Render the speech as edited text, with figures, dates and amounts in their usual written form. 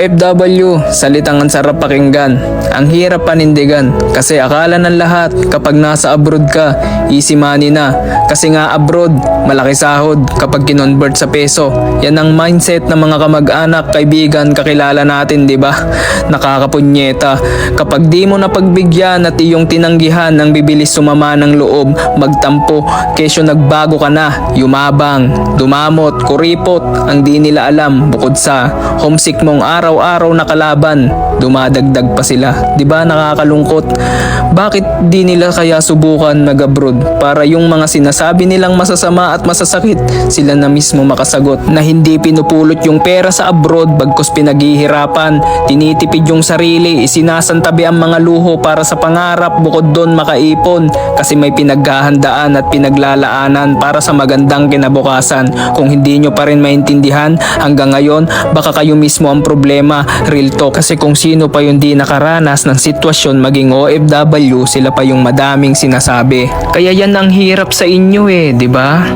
OFW, salitang ang sarap pakinggan, ang hirap panindigan. Kasi akala ng lahat kapag nasa abroad ka, easy money na. Kasi nga abroad, malaki sahod kapag kinonvert sa peso. Yan ang mindset ng mga kamag-anak, kaibigan, kakilala natin, di ba? Nakakapunyeta. Kapag di mo napagbigyan at iyong tinanggihan, ang bibilis sumama ng loob, magtampo, kesyo nagbago ka na, yumabang, dumamot, kuripot, ang di nila alam, bukod sa homesick mong araw-araw na kalaban, dumadagdag pa sila. Di ba nakakalungkot? Bakit di nila kaya subukan mag-abroad para yung mga sinasabi nilang masasama at masasakit, sila na mismo makasagot na hindi pinupulot yung pera sa abroad bagkus pinaghihirapan, tinitipid yung sarili, isinasantabi ang mga luho para sa pangarap, bukod doon makaipon kasi may pinaghahandaan at pinaglalaanan para sa magandang kinabukasan. Kung hindi nyo pa rin maintindihan hanggang ngayon, baka kayo mismo ang problema. Real talk, kasi kung sino pa yung di nakaranas ng sitwasyon maging OFW, sila pa yung madaming sinasabi. Kaya yan ang hirap sa inyo di ba?